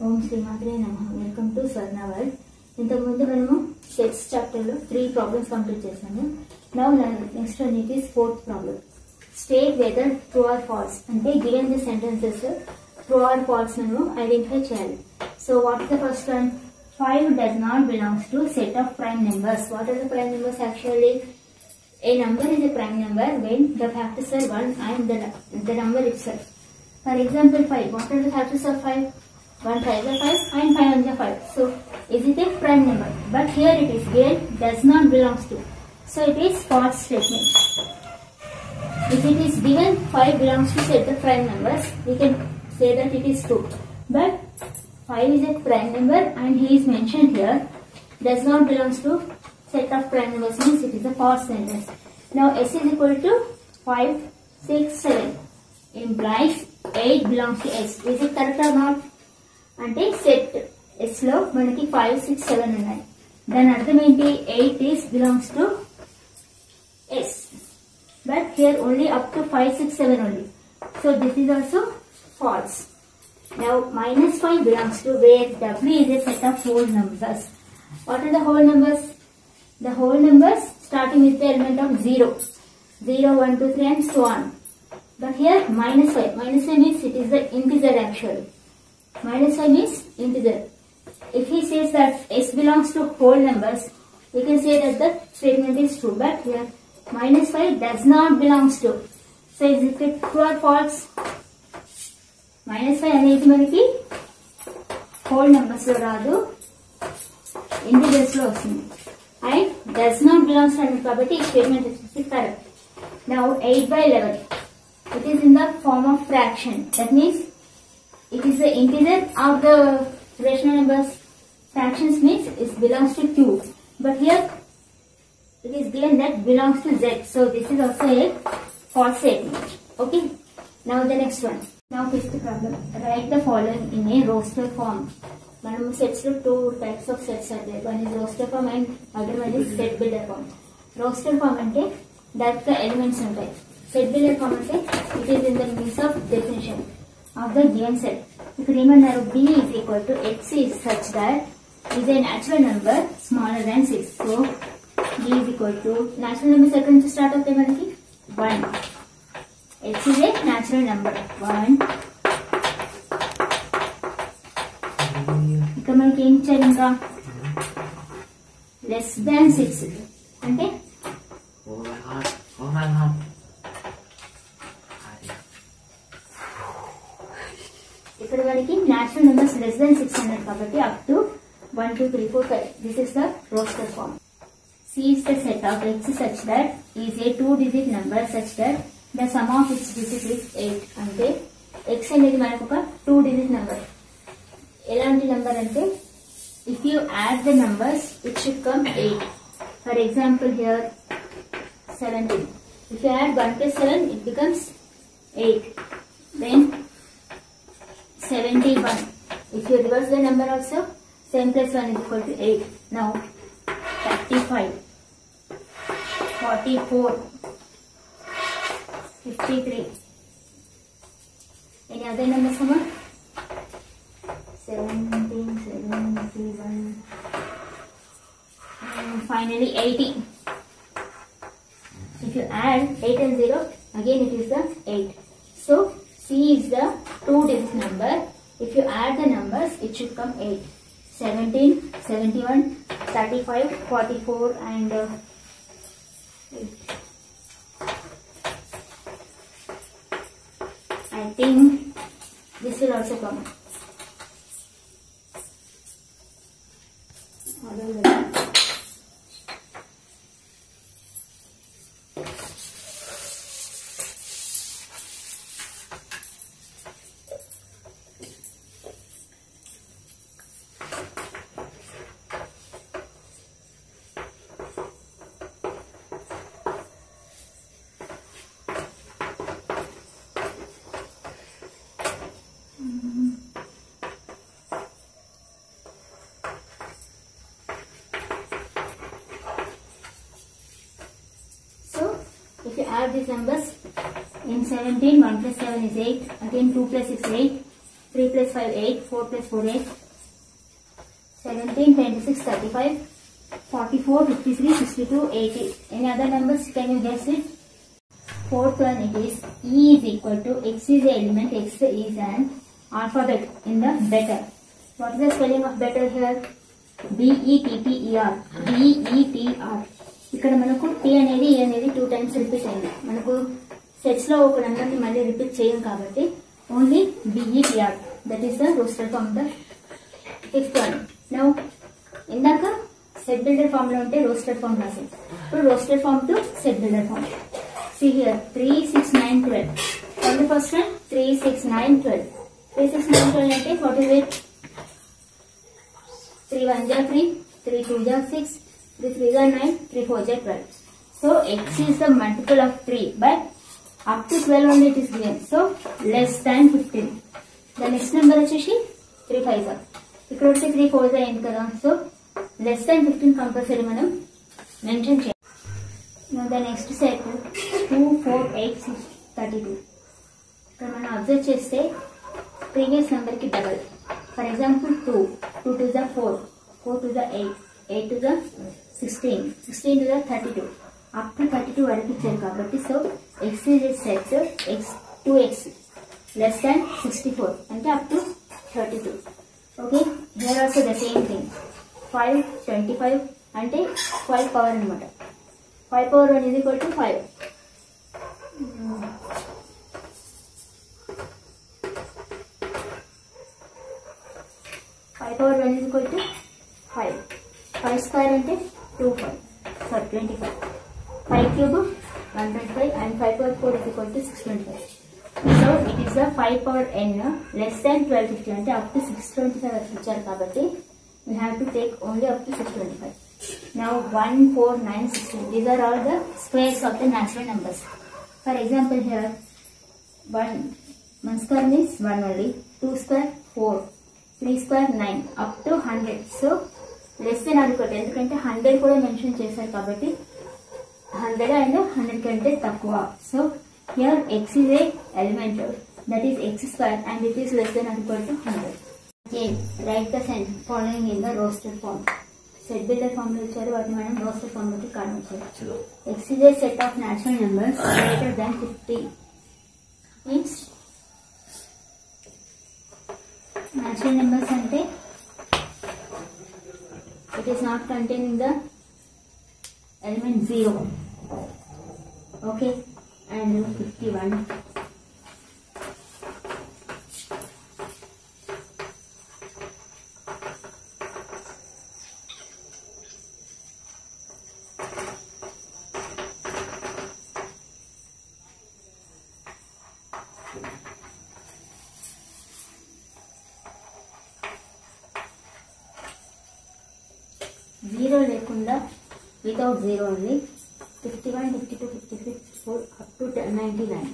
ఓం శ్రీమాత్రే నమః. Welcome to Swarna world. ఇంతకుముందు మనము సెట్స్ చాప్టర్లో 3 ప్రాబ్లమ్స్ కంప్లీట్ చేసాము. Now next one it is 4th problem. State whether true or false అంటే given the sentences true or false మనము ఐడెంటిఫై చేయాలి. So what is the first one? 5 does not belongs to set of prime numbers. What are the prime numbers actually? A number is a prime number when the factors are 1 and the number itself. For example, 5. What are the factors of 5? 1 5 is 5 and 5 1 is 5. So, is it a prime number? But here it is given does not belongs to. So, it is false statement. If it is given 5 belongs to set of prime numbers, we can say that it is true. But 5 is a prime number and he is mentioned here does not belongs to set of prime numbers, means it is a false sentence. Now, S is equal to 5, 6, 7 implies 8 belongs to S. Is it correct or not? అంటే set yes లో మనకి 5, 6, 7 ఉన్నాయి. దాని అర్థం ఏంటి? 8 is belongs to S. But here only up to 5, 6, 7 only. So this is also false. Now minus 5 belongs to where W is a set of whole numbers. What are the whole numbers? The whole numbers starting with the element of 0. 0, 1, 2, 3 and so on. But here minus 5. Minus 5 means it is the integer actually. Minus 5 means integer. If he says that S belongs to whole numbers, we can say that the statement is true. But here minus 5 does not belongs to. So is it true or false? Minus 5 అనేది మనకి whole numbers లో రాదు, integers లో వస్తుంది. And does not belongs to కాబట్టి ఈ statement is correct. Now 8/11. It is in the form of fraction. That means it is the integer of the rational numbers. Fractions means it belongs to Q. But here it is given that belongs to Z. So this is also a false statement. Okay. Now the next one. Now 5th problem. Write the following in a roster form. మనం sets లో 2 types of sets are there. One is roster form and other one is set builder form. Roster form అంటే దాంట్లో elements ఉంటాయి. Set builder form అంటే it is in the means of definition of the given set. ఇక్కడ ఏమన్నారు? B is equal to X is such that is a natural number smaller than 6. So B is equal to natural numbers ఎక్కడి నుంచి start అవుతాయి మనకి? 1. X is a natural number 1. ఇక్కడ మనకి ఏం ఇచ్చారు? ఇంకా లెస్ దాన్ 6 అంటే ఇక్కడ మనకి natural numbers less than 6 అన్నారు కాబట్టి up to 1, 2, 3, 4, 5. This is the roster form. C is the set of X such that is a 2-digit number such that the sum of its digit is 8. అంటే X అనేది మనకు ఒక 2-digit number. ఎలాంటి number అంటే if you add the numbers it should come 8. For example here 17. If you add 1 plus 7 it becomes 8. Then 71. If you reverse the number also 7 plus 1 is equal to 8. Now 35, 44, 53. Any other numbers come on? 17, 71, and finally 80. If you add 8 and 0, again it is the 8. So C is the 2-digit number. If you add the numbers, it should come 8. 17, 71, 35, 44 and 8. I think this will also come. If you add these numbers in 17, 1 plus 7 is 8, again 2 plus 6 is 8, 3 plus 5, 8. 4 plus 4, 8. 17, 26, 35, 44, 53, 62, 80. Any other numbers? Can you guess it? Fourth one, it is E is equal to X is the element, X is an alphabet in the better. What is the spelling of better here? B-E-T-T-E-R. B-E-T-R. ఇక్కడ మనకు T అనేది E అనేది 2 times repeat అయింది. మనకు sets లో ఒక number ని మళ్ళీ రిపీట్ చేయం కాబట్టి only B-E-T-R. That is the roasted form. The fifth one. Now ఇందాక సెట్ బిల్డర్ ఫార్మ్ లో ఉంటే రోస్టెడ్ ఫార్మ్ రాసాం. ఇప్పుడు roasted form to set builder form. See here, 3, 6, 9, 12. From the first one, 3, 6, 9, 12. 3, 6, 9, 12 అంటే what is it? 3 1 are 3, 3 2 are 6, 3 3 are 9, 3 4 are 12. So X is the multiple of 3, but up to 12 only it is given. So less than 15. The next number వచ్చేసి 3 5 are. ఇక్కడ వచ్చి 3 4 are అయింది కదా. So less than 15 compulsory మనం mention చేయాలి. Now the next set 2, 4, 8, 6, 32. ఇక్కడ మనం observe చేస్తే ప్రీవియస్ నెంబర్ కి double. For example 2, 2 to the 4, 4 to the 8, 8 to the 16, 16 to the 32. Up to 32 వరకు ఇచ్చారు కాబట్టి so X is a set X 2X less than 64 అంటే up to 32. Okay, here also the same thing. 5, 25 అంటే 5 power అన్నమాట. 5 power 1 is equal to 5. 5 power 1 is equal to 5. 5 square అంటే 25. Sorry, 25. 5 cube 125 and 5 power 4 is equal to 625. So it is the 5 power n less than 1250 అంటే up to 625 వరకు ఇచ్చారు కాబట్టి we have to take only up to 625. Now 1, 4, 9, 16. These are all the squares of the natural numbers. For example here, 1 square means 1 only, 2 square 4, 3 square 9, up to 100. So less than or equal to, ఎందుకంటే 100 కూడా mention చేశారు కాబట్టి 100 and 100 కంటే తక్కువ. So here X is a element, that is X square, and it is less than or equal to 100. Again, write the following in the roasted form. Set builder form లో ఇచ్చారు, వాటిని మనం roasted form లోకి convert చేయాలి. X is a set of natural numbers greater than 50. Means natural numbers అంటే it is not containing the element 0. Okay, and 51. Zero లేకుండా without zero only 51, 52, 53, 54 up to 99.